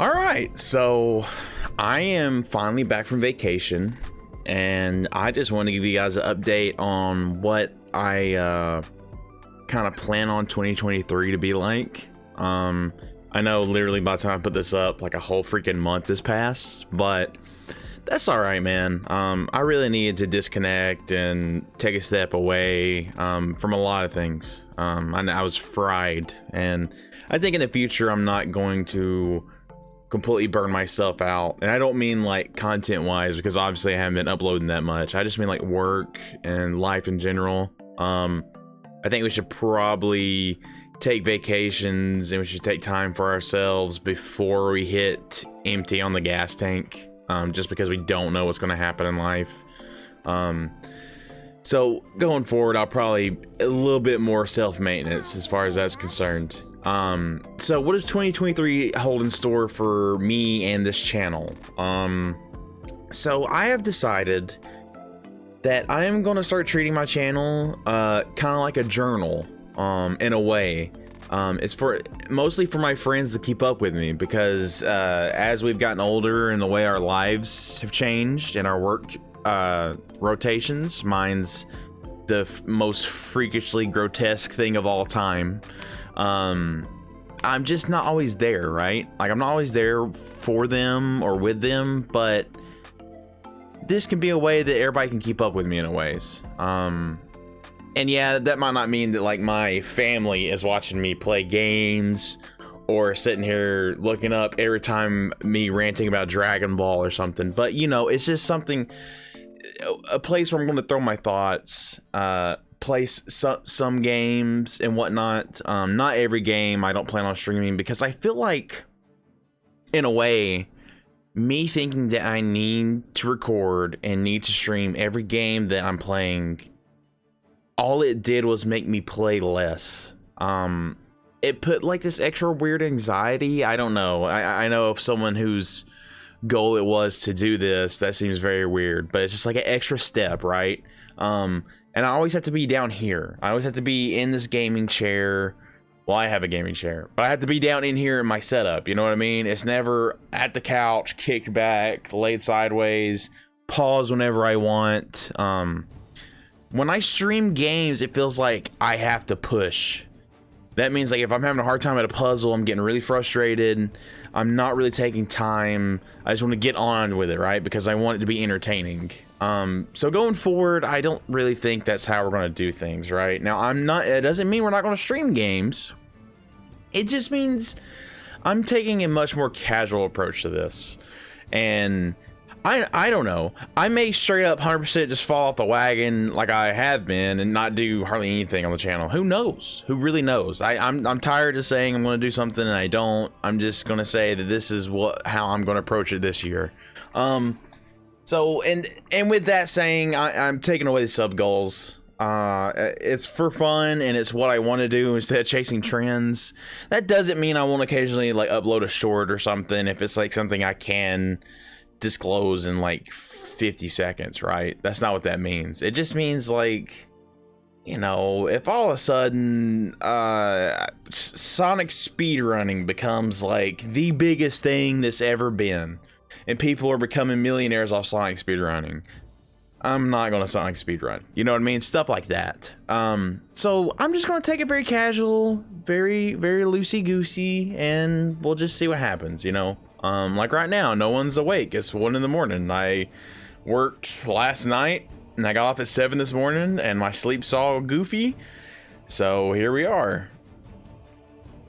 All right, so I am finally back from vacation, and I just want to give you guys an update on what I kind of plan on 2023 to be like. I know literally by the time I put this up, like a whole freaking month has passed, but that's all right, man. I really needed to disconnect and take a step away from a lot of things. I was fried, and I think in the future I'm not going to completely burn myself out. And I don't mean like content wise, because obviously I haven't been uploading that much. I just mean like work and life in general. I think we should probably take vacations and we should take time for ourselves before we hit empty on the gas tank, just because we don't know what's going to happen in life. So going forward, I'll probably a little bit more self-maintenance as far as that's concerned. So what does 2023 hold in store for me and this channel? So I have decided that I am going to start treating my channel kind of like a journal, in a way. It's mostly for my friends to keep up with me, because as we've gotten older and the way our lives have changed and our work rotations, mine's the most freakishly grotesque thing of all time. I'm just not always there, right? Like, I'm not always there for them or with them, but this can be a way that everybody can keep up with me in a ways. And yeah, that might not mean that like my family is watching me play games or sitting here looking up every time me ranting about Dragon Ball or something, but you know, it's just something, a place where I'm going to throw my thoughts, place some games and whatnot. Not every game I don't plan on streaming, because I feel like, in a way, me thinking that I need to record and need to stream every game that I'm playing, all it did was make me play less. It put like this extra weird anxiety. I don't know. I know of someone whose goal it was to do this, that seems very weird, but it's just like an extra step, right? And I always have to be down here. I always have to be in this gaming chair. Well, I have a gaming chair, but I have to be down in here in my setup. You know what I mean? It's never at the couch, kicked back, laid sideways, pause whenever I want. When I stream games, it feels like I have to push. That means like if I'm having a hard time at a puzzle, I'm getting really frustrated, I'm not really taking time, I just want to get on with it, right? Because I want it to be entertaining. So going forward, I don't really think that's how we're going to do things, right? Now, it doesn't mean we're not going to stream games. It just means I'm taking a much more casual approach to this. And I don't know. I may straight up 100% just fall off the wagon like I have been and not do hardly anything on the channel. Who knows? Who really knows? I'm tired of saying I'm going to do something and I don't. I'm just going to say that this is how I'm going to approach it this year. So and with that saying, I'm taking away the sub goals. It's for fun and it's what I want to do instead of chasing trends. That doesn't mean I won't occasionally like upload a short or something if it's like something I can disclose in like 50 seconds, right? That's not what that means. It just means like, you know, if all of a sudden Sonic speedrunning becomes like the biggest thing that's ever been and people are becoming millionaires off Sonic speedrunning, I'm not gonna Sonic speedrun. You know what I mean? Stuff like that. So I'm just gonna take it very casual, very, very loosey-goosey, and we'll just see what happens, you know? Like right now, no one's awake. It's 1 in the morning. I worked last night and I got off at 7 this morning and my sleep's all goofy. So here we are.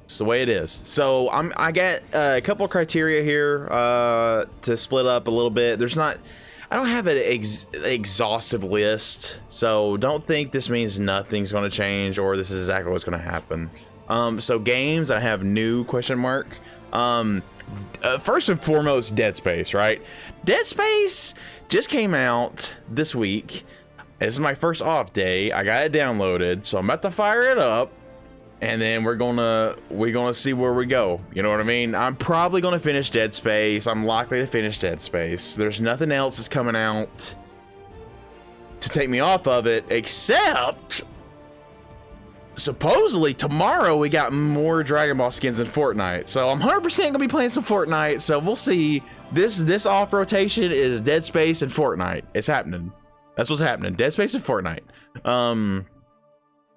It's the way it is. So I got a couple of criteria here to split up a little bit. I don't have an exhaustive list, so don't think this means nothing's going to change or this is exactly what's going to happen. So games, I have new question mark. First and foremost, Dead Space, right? Dead Space just came out this week. This is my first off day. I got it downloaded, so I'm about to fire it up, and then we're gonna see where we go. You know what I mean? I'm probably gonna finish Dead Space. I'm likely to finish Dead Space. There's nothing else that's coming out to take me off of it, except supposedly tomorrow we got more Dragon Ball skins in Fortnite. So I'm 100% gonna be playing some Fortnite. So we'll see. This off rotation is Dead Space and Fortnite. It's happening. That's what's happening. Dead Space and Fortnite.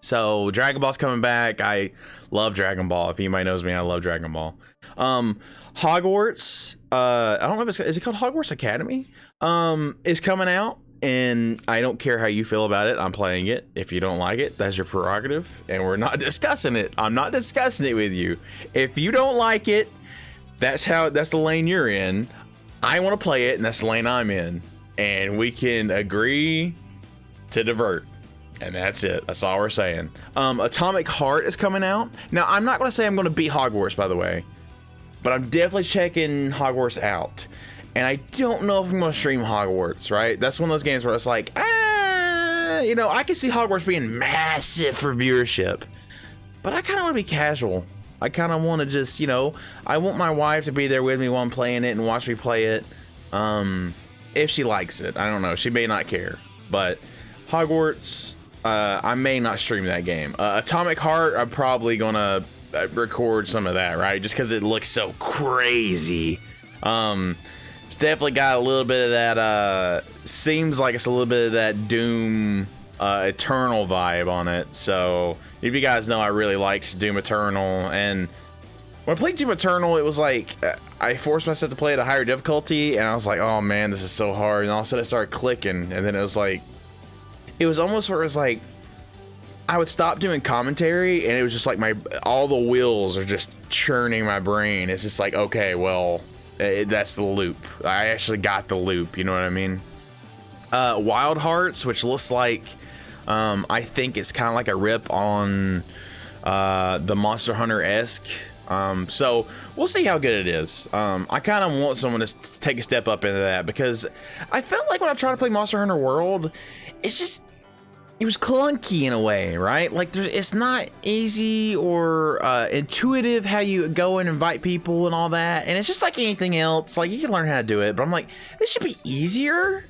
So Dragon Ball's coming back. I love Dragon Ball. If anybody knows me, I love Dragon Ball. Hogwarts. I don't know if is it called Hogwarts Academy? Is coming out. And I don't care how you feel about it. I'm playing it. If you don't like it, that's your prerogative. And we're not discussing it. I'm not discussing it with you. If you don't like it, that's the lane you're in. I want to play it, and that's the lane I'm in. And we can agree to divert. And that's it. That's all we're saying. Atomic Heart is coming out. Now, I'm not going to say I'm going to beat Hogwarts, by the way. But I'm definitely checking Hogwarts out. And I don't know if I'm going to stream Hogwarts, right? That's one of those games where it's like, you know, I can see Hogwarts being massive for viewership. But I kind of want to be casual. I kind of want to just, you know, I want my wife to be there with me while I'm playing it and watch me play it. If she likes it. I don't know. She may not care. But Hogwarts, I may not stream that game. Atomic Heart, I'm probably going to record some of that, right? Just because it looks so crazy. It's definitely got a little bit of that, seems like it's a little bit of that Doom Eternal vibe on it. So, if you guys know, I really liked Doom Eternal. And when I played Doom Eternal, it was like, I forced myself to play at a higher difficulty. And I was like, oh man, this is so hard. And all of a sudden it started clicking. And then it was like, it was almost where it was like, I would stop doing commentary. And it was just like all the wheels are just churning my brain. It's just like, okay, well... that's the loop. I actually got the loop, you know what I mean? Wild Hearts, which looks like I think it's kind of like a rip on the Monster Hunter-esque. So we'll see how good it is. I kind of want someone to take a step up into that, because I felt like when I tried to play Monster Hunter World, it was clunky in a way, right? Like, it's not easy or intuitive how you go and invite people and all that. And it's just like anything else. Like, you can learn how to do it. But I'm like, this should be easier.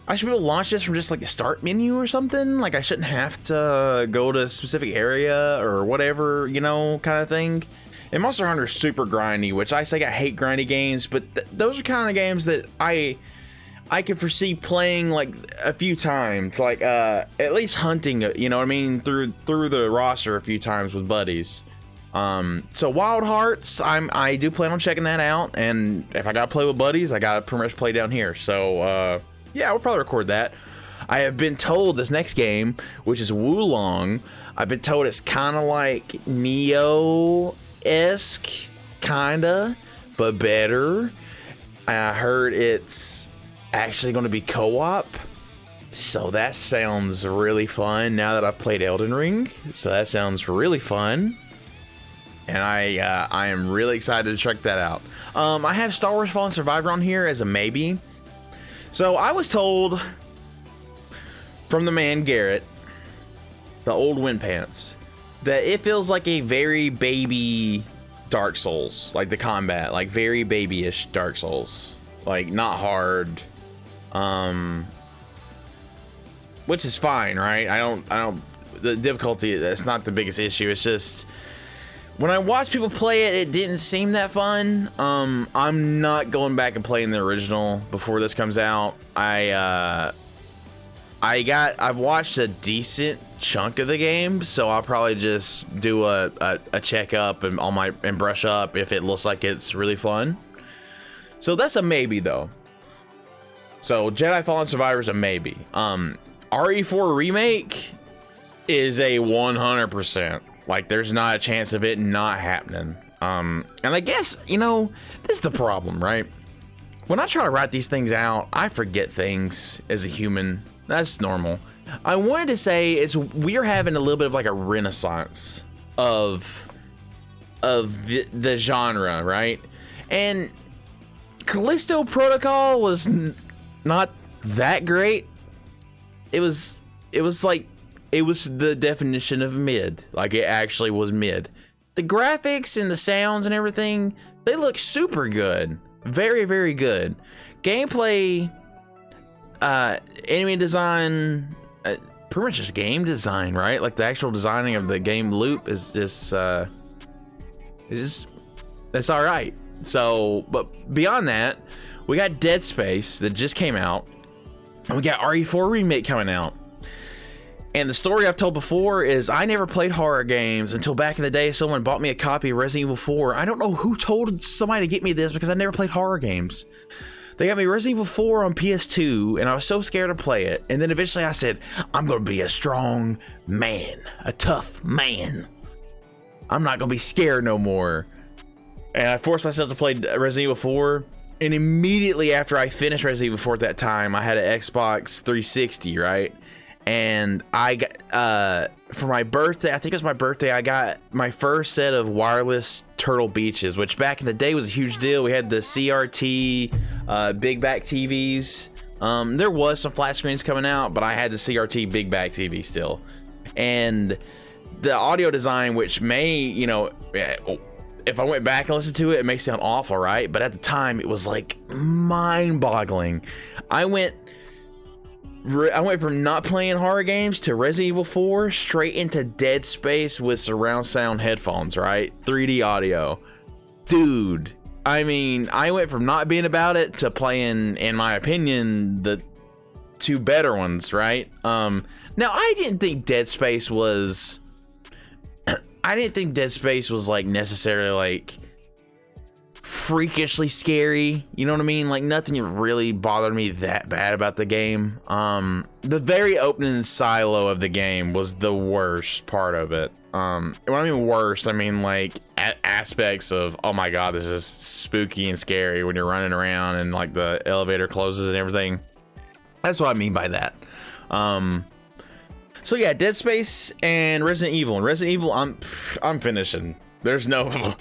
I should be able to launch this from just like the start menu or something. Like, I shouldn't have to go to a specific area or whatever, you know, kind of thing. And Monster Hunter is super grindy, which I say I hate grindy games. But those are kind of games that I could foresee playing like a few times, like at least hunting, you know what I mean, through the roster a few times with buddies. So Wild Hearts, I do plan on checking that out, and if I gotta play with buddies, I gotta pretty much play down here. So yeah, we'll probably record that. I have been told this next game, which is Wulong, I've been told it's kind of like Neo-esque, kinda, but better. I heard it's actually going to be co-op, so that sounds really fun now that I've played Elden Ring. So that sounds really fun, and I am really excited to check that out. I have Star Wars Fallen Survivor on here as a maybe. So I was told from the man Garrett, the old wind pants, that it feels like a very baby Dark Souls, like the combat, like very babyish Dark Souls, like not hard. Which is fine, right? The difficulty, that's not the biggest issue. It's just when I watch people play it, it didn't seem that fun. I'm not going back and playing the original before this comes out. I've watched a decent chunk of the game, so I'll probably just do a checkup and brush up if it looks like it's really fun. So that's a maybe though. So Jedi Fallen Survivor is a maybe. RE4 remake is a 100%. Like, there's not a chance of it not happening. And I guess, you know, this is the problem, right? When I try to write these things out, I forget things as a human. That's normal. I wanted to say we're having a little bit of like a renaissance of the genre, right? And Callisto Protocol was not that great. It was the definition of mid. Like, it actually was mid. The graphics and the sounds and everything, they look super good. Very, very good. Gameplay, enemy design, pretty much just game design, right? Like the actual designing of the game loop is just that's all right. So, but beyond that, we got Dead Space that just came out, and we got RE4 Remake coming out. And the story I've told before is I never played horror games until back in the day. Someone bought me a copy of Resident Evil 4. I don't know who told somebody to get me this because I never played horror games. They got me Resident Evil 4 on PS2, and I was so scared to play it. And then eventually I said, I'm going to be a strong man, a tough man. I'm not going to be scared no more. And I forced myself to play Resident Evil 4. And immediately after I finished Resident Evil 4 at that time, I had an Xbox 360, right? And I got, for my birthday, I think it was my birthday, I got my first set of wireless Turtle Beaches, which back in the day was a huge deal. We had the CRT big back TVs. There was some flat screens coming out, but I had the CRT big back TV still. And the audio design, which may, you know, if I went back and listened to it, it may sound awful, right? But at the time, it was like mind-boggling. I went from not playing horror games to Resident Evil 4 straight into Dead Space with surround sound headphones, right? 3D audio. Dude, I mean, I went from not being about it to playing, in my opinion, the two better ones, right? Now, I didn't think Dead Space was... I didn't think Dead Space was, like, necessarily, like, freakishly scary, you know what I mean? Like, nothing really bothered me that bad about the game. The very opening silo of the game was the worst part of it. When I mean worst, I mean like aspects of, oh my god, this is spooky and scary when you're running around and like the elevator closes and everything. That's what I mean by that. So yeah, Dead Space and Resident Evil. And Resident Evil, I'm finishing. There's not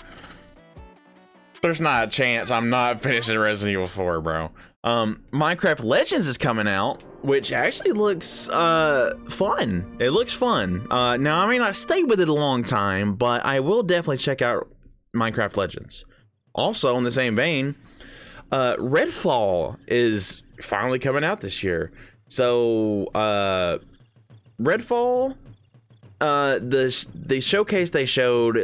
a chance I'm not finishing Resident Evil 4, bro. Minecraft Legends is coming out, which actually looks fun. It looks fun. Now, I may not stay with it a long time, but I will definitely check out Minecraft Legends. Also, in the same vein, Redfall is finally coming out this year. So, Redfall, the showcase they showed,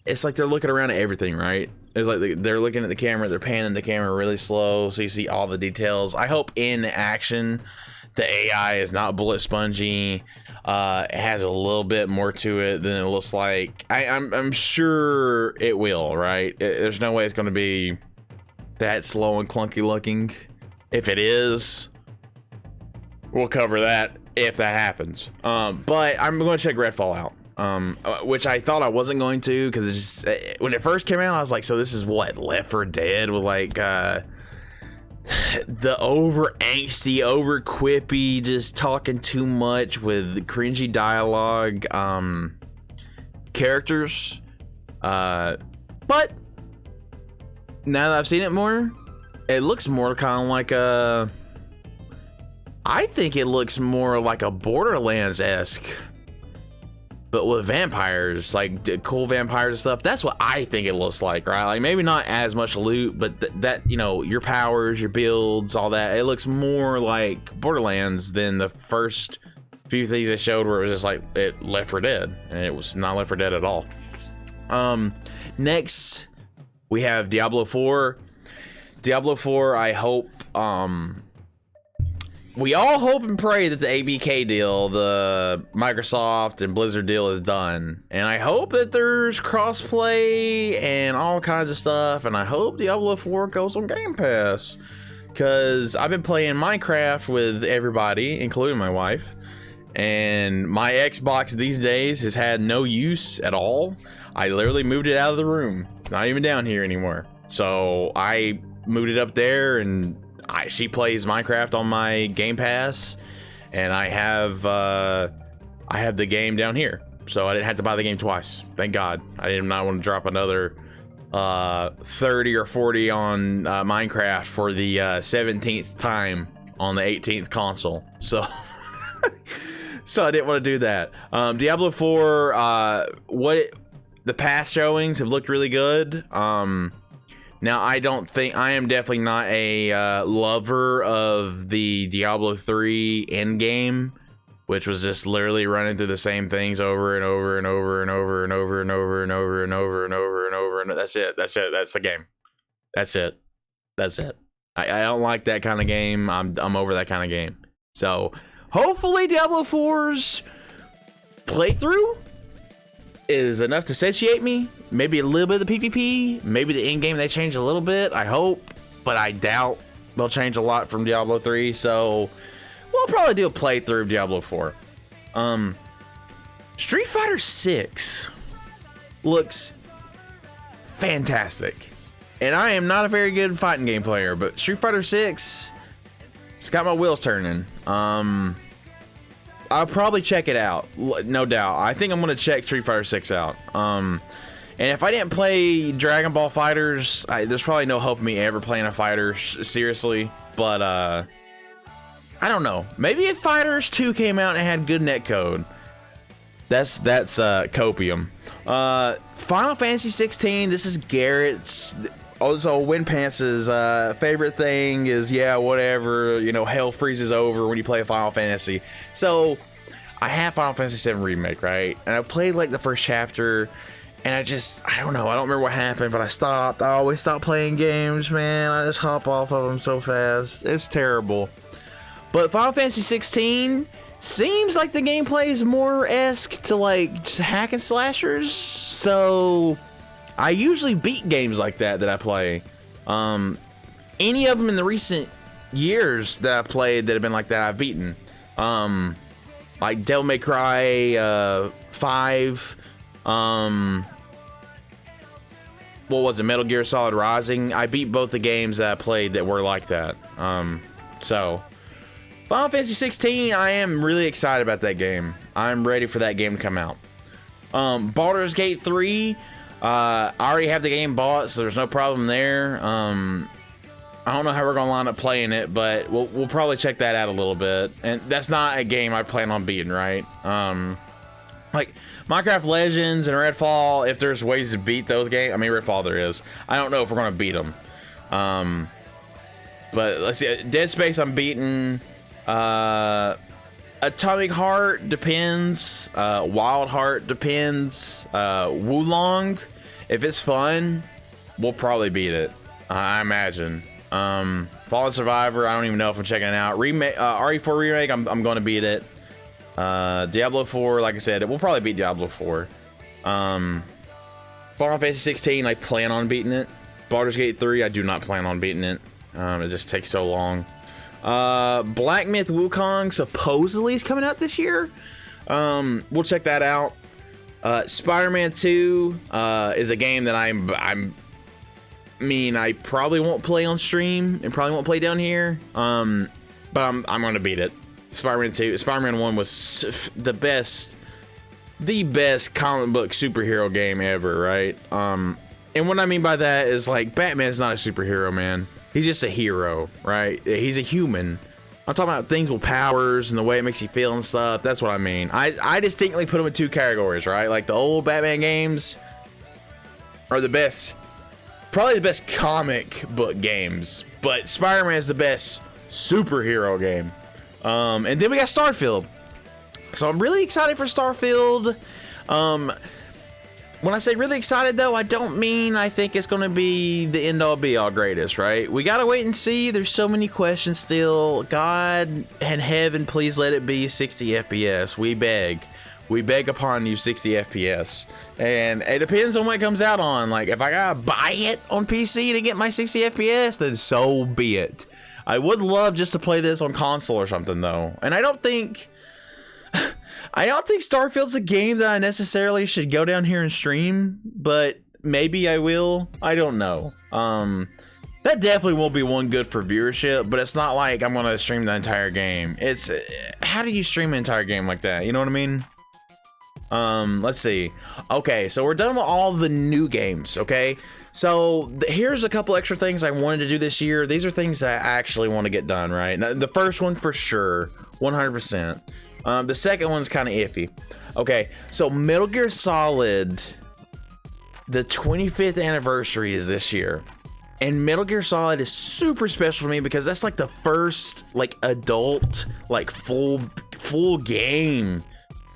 it's like they're looking around at everything, right? It's like they're looking at the camera, they're panning the camera really slow, so you see all the details. I hope in action, the AI is not bullet spongy. It has a little bit more to it than it looks like. I'm sure it will, right? There's no way it's going to be that slow and clunky looking. If it is, we'll cover that if that happens. But I'm going to check Redfall out. Which I thought I wasn't going to, because it just, when it first came out, I was like, so this is what, Left 4 Dead with like the over angsty, over quippy, just talking too much with cringy dialogue characters. But now that I've seen it more, it looks more kind of like I think it looks more like a Borderlands-esque, but with vampires, like cool vampires and stuff. That's what I think it looks like, right? Like maybe not as much loot, but that, you know, your powers, your builds, all that. It looks more like Borderlands than the first few things they showed where it was just like Left 4 Dead, and it was not Left 4 Dead at all. Next, we have Diablo 4. Diablo 4, I hope, we all hope and pray that the ABK deal, the Microsoft and Blizzard deal, is done. And I hope that there's crossplay and all kinds of stuff. And I hope Diablo 4 goes on Game Pass. Because I've been playing Minecraft with everybody, including my wife. And my Xbox these days has had no use at all. I literally moved it out of the room. It's not even down here anymore. So I moved it up there, and she plays Minecraft on my Game Pass, and I have the game down here, so I didn't have to buy the game twice. Thank God. I did not want to drop another 30 or 40 on Minecraft for the 17th time on the 18th console. So so I didn't want to do that. Diablo 4, the past showings have looked really good. Now, I am definitely not a lover of the Diablo 3 endgame which was just literally running through the same things over and over and over and over and over and over and over and over and over and over and that's it. That's the game. That's it. I don't like that kind of game. I'm over that kind of game. So hopefully Diablo 4's playthrough is enough to satiate me. Maybe a little bit of the PvP, maybe the in-game they change a little bit, I hope, but I doubt they'll change a lot from Diablo 3, so we'll probably do a playthrough of Diablo 4. Street Fighter 6 looks fantastic, and I am not a very good fighting game player, but Street Fighter 6, it's got my wheels turning. I'll probably check it out, no doubt. I think I'm gonna check Street Fighter 6 out. And if I didn't play Dragon Ball Fighters, there's probably no hope of me ever playing a fighter seriously. But I don't know. Maybe if Fighters 2 came out and had good netcode, that's copium. Final Fantasy 16. This is Garrett's. Also, Winpants's favorite thing is, yeah, whatever, you know, hell freezes over when you play a Final Fantasy. So I have Final Fantasy 7 Remake, right? And I played like the first chapter, and I don't know, I don't remember what happened, but I stopped. I always stop playing games, man. I just hop off of them so fast. It's terrible. But Final Fantasy 16 seems like the gameplay is more esque to like hack and slashers. So I usually beat games like that I play. Any of them in the recent years that I've played that have been like that, I've beaten. Like Devil May Cry 5. What was it? Metal Gear Solid Rising. I beat both the games that I played that were like that. So Final Fantasy 16, I am really excited about that game. I'm ready for that game to come out. Baldur's Gate 3. I already have the game bought, so there's no problem there. I don't know how we're gonna line up playing it, but we'll probably check that out a little bit. And that's not a game I plan on beating, right? Like Minecraft Legends and Redfall, if there's ways to beat those games, I mean Redfall there is. I don't know if we're gonna beat them. But let's see, Dead Space I'm beating. Atomic Heart depends. Wild Heart depends. Wulong, if it's fun, we'll probably beat it. I imagine. Fallen Survivor, I don't even know if I'm checking it out. Remake, RE4 Remake, I'm going to beat it. Diablo 4, like I said, we'll probably beat Diablo 4. Final Fantasy 16, I plan on beating it. Baldur's Gate 3, I do not plan on beating it. It just takes so long. Black Myth Wukong supposedly is coming out this year. We'll check that out. Spider-Man 2 is a game that I probably won't play on stream and probably won't play down here. But I'm gonna beat it. Spider-Man 2. Spider-Man 1 was the best comic book superhero game ever, right? And what I mean by that is like Batman's not a superhero, man. He's just a hero, right? He's a human. I'm talking about things with powers and the way it makes you feel and stuff. That's what I mean. I distinctly put them in two categories, right? Like the old Batman games are the best, probably the best comic book games, but Spider-Man is the best superhero game. And then we got Starfield. So I'm really excited for Starfield. When I say really excited, though, I don't mean I think it's going to be the end-all be-all greatest, right? We got to wait and see. There's so many questions still. God and heaven, please let it be 60 FPS. We beg. We beg upon you 60 FPS. And it depends on what it comes out on. Like, if I got to buy it on PC to get my 60 FPS, then so be it. I would love just to play this on console or something, though. And I don't think Starfield's a game that I necessarily should go down here and stream, but maybe I will. I don't know. That definitely won't be one good for viewership, but it's not like I'm gonna stream the entire game. It's how do you stream an entire game like that? You know what I mean? Let's see. Okay, so we're done with all the new games, okay? So here's a couple extra things I wanted to do this year. These are things that I actually want to get done, right? Now, the first one for sure, 100%. The second one's kind of iffy. Okay, so Metal Gear Solid, the 25th anniversary is this year. And Metal Gear Solid is super special to me because that's like the first like adult like full game.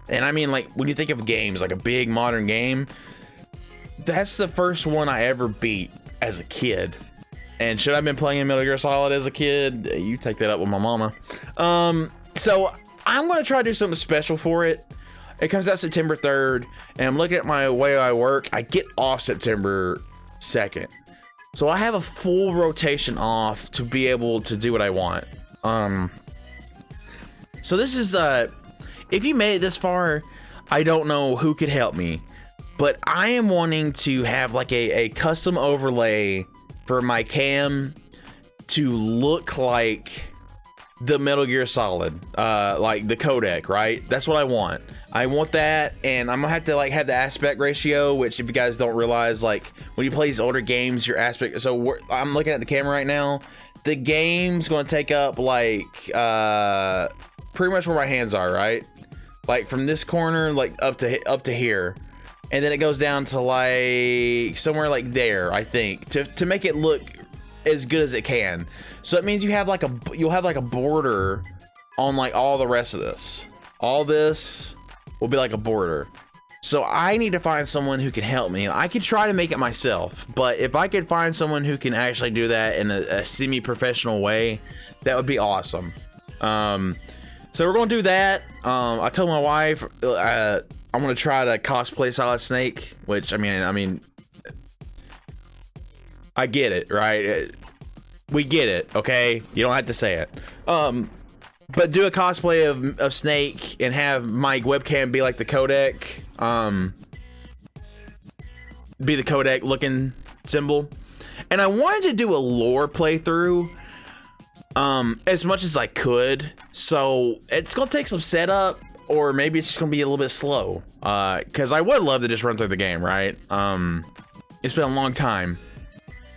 And I mean, like, when you think of games, like a big modern game, that's the first one I ever beat as a kid. And should I have been playing Metal Gear Solid as a kid? You take that up with my mama. So I'm gonna try to do something special for it. It comes out September 3rd, and I'm looking at my way I work. I get off September 2nd. So I have a full rotation off to be able to do what I want. So this is, if you made it this far, I don't know who could help me, but I am wanting to have like a custom overlay for my cam to look like the Metal Gear Solid, like the codec, right? That's what I want. I want that, and I'm gonna have to like have the aspect ratio, which if you guys don't realize, like when you play these older games, your aspect, so I'm looking at the camera right now, the game's gonna take up like pretty much where my hands are, right? Like from this corner like up to here, and then it goes down to like somewhere like there, I think, to make it look as good as it can. So it means you'll have like a border on like all the rest of this. All this will be like a border. So I need to find someone who can help me. I could try to make it myself, but if I could find someone who can actually do that in a semi-professional way, that would be awesome. So we're gonna do that. I told my wife I'm gonna try to cosplay Solid Snake, which I mean, I get it, right? We get it, okay? You don't have to say it. But do a cosplay of Snake and have my webcam be like the codec, be the codec looking symbol. And I wanted to do a lore playthrough as much as I could. So it's gonna take some setup, or maybe it's just gonna be a little bit slow. Cause I would love to just run through the game, right? It's been a long time.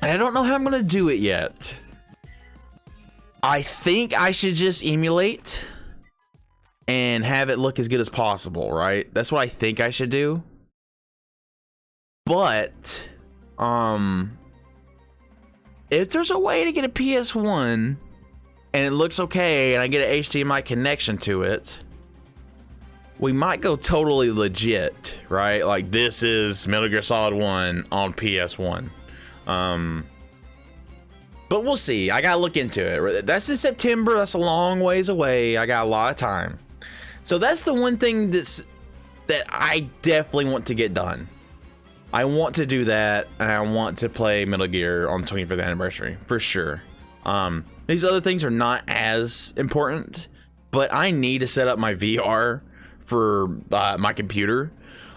And I don't know how I'm gonna do it yet. I think I should just emulate and have it look as good as possible, right? That's what I think I should do. But if there's a way to get a PS1 and it looks okay and I get an HDMI connection to it, we might go totally legit, right? Like this is Metal Gear Solid 1 on PS1. But we'll see. I gotta look into it. That's in September. That's a long ways away. I got a lot of time. So that's the one thing that I definitely want to get done. I want to do that, and I want to play Metal Gear on the 25th anniversary for sure. These other things are not as important, but I need to set up my VR for my computer.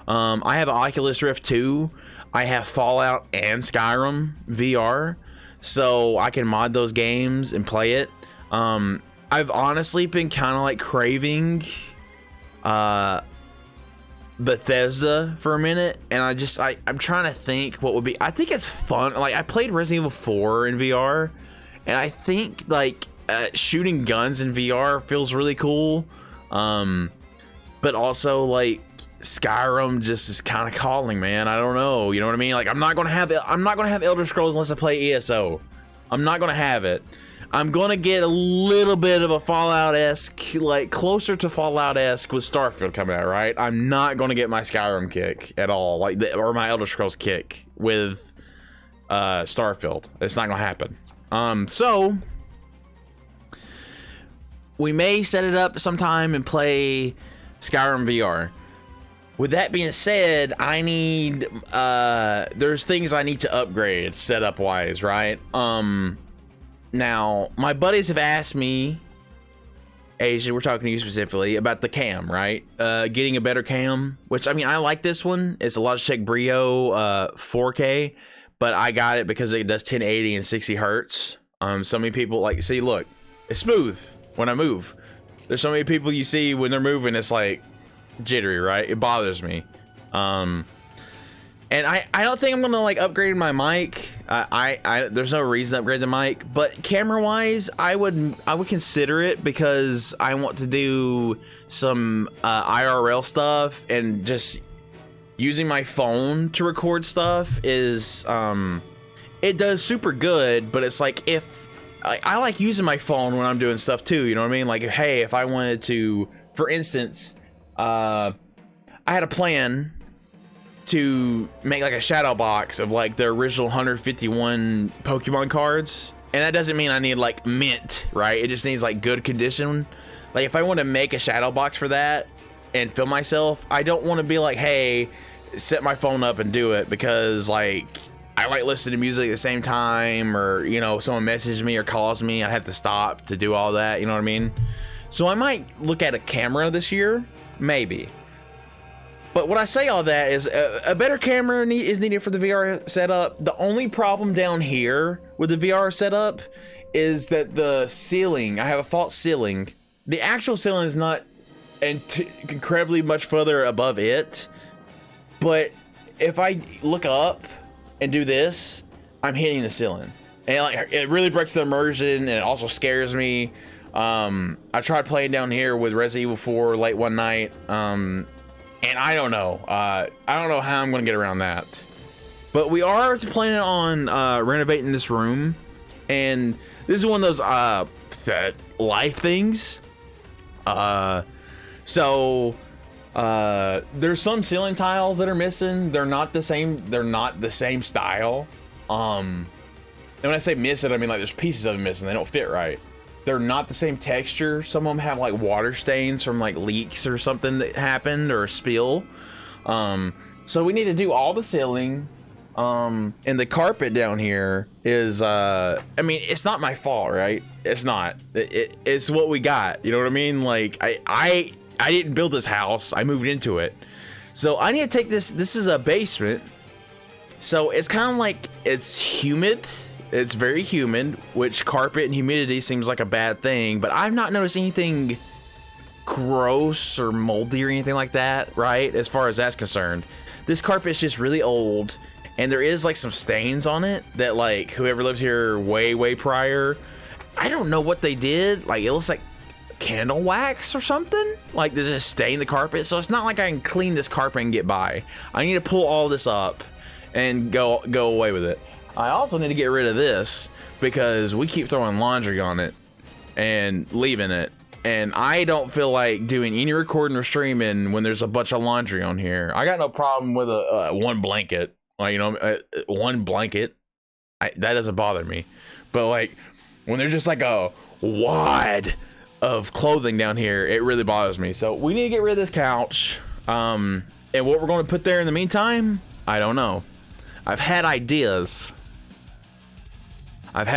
I have Oculus Rift 2. I have Fallout and Skyrim VR. So I can mod those games and play it. I've honestly been kind of like craving Bethesda for a minute, and I'm trying to think what would be. I think it's fun. Like I played Resident Evil 4 in VR, and I think like shooting guns in VR feels really cool. But also like Skyrim just is kind of calling, man. I don't know, you know what I mean? Like I'm not gonna have Elder Scrolls unless I play ESO. I'm not gonna have it. I'm gonna get a little bit of a Fallout-esque, like closer to Fallout-esque with Starfield coming out, right? I'm not gonna get my Skyrim kick at all, like or my Elder Scrolls kick with Starfield. It's not gonna happen. So we may set it up sometime and play Skyrim VR. With that being said, I need there's things I need to upgrade setup wise, right? Now my buddies have asked me, Asia, we're talking to you specifically about the cam, right? Getting a better cam, which I mean I like this one. It's a Logitech Brio 4K, but I got it because it does 1080 and 60 hertz. So many people like, see, look, it's smooth when I move. There's so many people you see when they're moving, it's like jittery, right? It bothers me. And I don't think I'm gonna like upgrade my mic. There's no reason to upgrade the mic, but camera wise I would consider it because I want to do some IRL stuff, and just using my phone to record stuff is it does super good, but it's like if I like using my phone when I'm doing stuff too, you know what I mean? Like, hey, if I wanted to, for instance, I had a plan to make like a shadow box of like the original 151 Pokemon cards, and that doesn't mean I need like mint, right? It just needs like good condition. Like if I want to make a shadow box for that and film myself, I don't want to be like, hey, set my phone up and do it, because like I like listening to music at the same time, or you know, someone messages me or calls me, I have to stop to do all that, you know what I mean? So I might look at a camera this year, maybe. But when I say all that is a better camera is needed for the VR setup. The only problem down here with the VR setup is that the ceiling, I have a false ceiling. The actual ceiling is not incredibly much further above it, but if I look up and do this, I'm hitting the ceiling, and like it really breaks the immersion, and it also scares me. I tried playing down here with Resident Evil 4 late one night, and I don't know how I'm gonna get around that. But we are planning on renovating this room, and this is one of those life things. So there's some ceiling tiles that are missing. They're not the same style. And when I say missing, I mean like there's pieces of them missing. They don't fit right. They're not the same texture. Some of them have like water stains from like leaks or something that happened, or a spill. So we need to do all the ceiling. And the carpet down here is, I mean, it's not my fault, right? It's not. It's what we got. You know what I mean? Like I didn't build this house. I moved into it. So I need to take this. This is a basement. So it's kind of like it's humid. It's very humid, which carpet and humidity seems like a bad thing, but I've not noticed anything gross or moldy or anything like that, right? As far as that's concerned. This carpet is just really old, and there is like some stains on it that like whoever lived here way prior, I don't know what they did. Like it looks like candle wax or something. Like there's just stain the carpet. So it's not like I can clean this carpet and get by. I need to pull all this up and go away with it. I also need to get rid of this because we keep throwing laundry on it and leaving it. And I don't feel like doing any recording or streaming when there's a bunch of laundry on here. I got no problem with one blanket. Like, you know, one blanket. That doesn't bother me. But like when there's just like a wad of clothing down here, it really bothers me. So we need to get rid of this couch. And what we're going to put there in the meantime, I don't know. I've had ideas. I've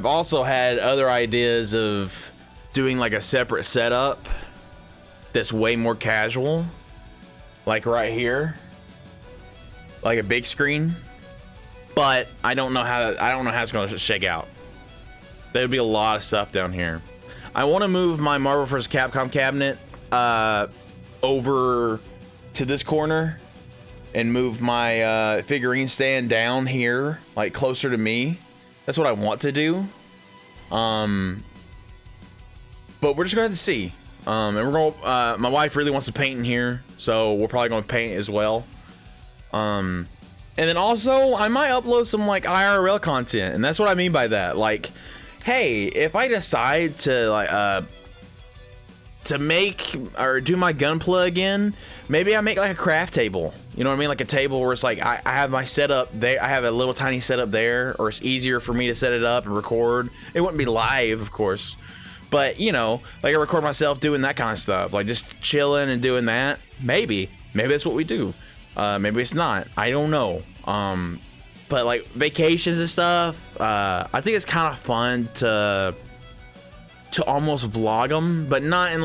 also had other ideas of doing like a separate setup that's way more casual, like right here, like a big screen. But I don't know how it's going to shake out. There'd be a lot of stuff down here. I want to move my Marvel vs. Capcom cabinet over to this corner and move my figurine stand down here, like closer to me. That's what I want to do. But we're just gonna have to see. And we're gonna, my wife really wants to paint in here, so we're probably gonna paint as well. And then also I might upload some like IRL content, and that's what I mean by that. Like, hey, if I decide to like to make or do my gunpla again, maybe I make like a craft table. You know what I mean? Like a table where it's like I have my setup there. I have a little tiny setup there, or it's easier for me to set it up and record. It wouldn't be live, of course, but you know, like I record myself doing that kind of stuff, like just chilling and doing that. Maybe that's what we do. Maybe it's not. I don't know. But like vacations and stuff, I think it's kind of fun to almost vlog them, but not in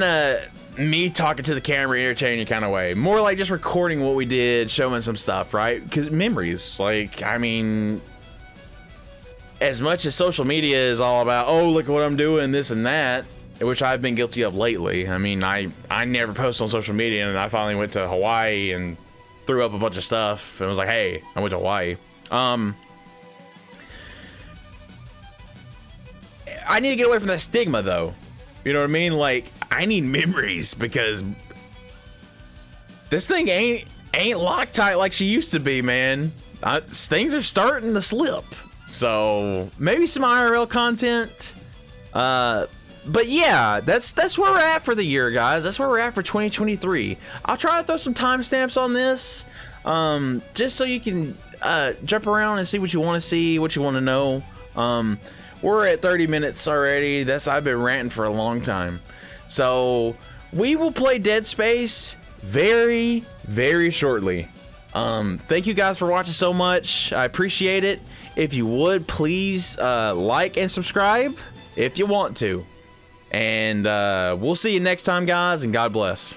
a me talking to the camera entertaining kind of way. More like just recording what we did, showing some stuff, right? Because memories, like, I mean, as much as social media is all about, oh, look at what I'm doing, this and that, which I've been guilty of lately. I mean, I never post on social media, and I finally went to Hawaii and threw up a bunch of stuff and was like, hey, I went to Hawaii. I need to get away from that stigma, though. You know what I mean? Like, I need memories, because this thing ain't ain't Loctite like she used to be, man. Things are starting to slip. So maybe some IRL content. But yeah, that's where we're at for the year, guys. That's where we're at for 2023. I'll try to throw some timestamps on this, just so you can jump around and see what you want to see, what you want to know. We're at 30 minutes already. I've been ranting for a long time. So we will play Dead Space very, very shortly. Thank you guys for watching so much. I appreciate it. If you would, please like and subscribe if you want to. And we'll see you next time, guys, and God bless.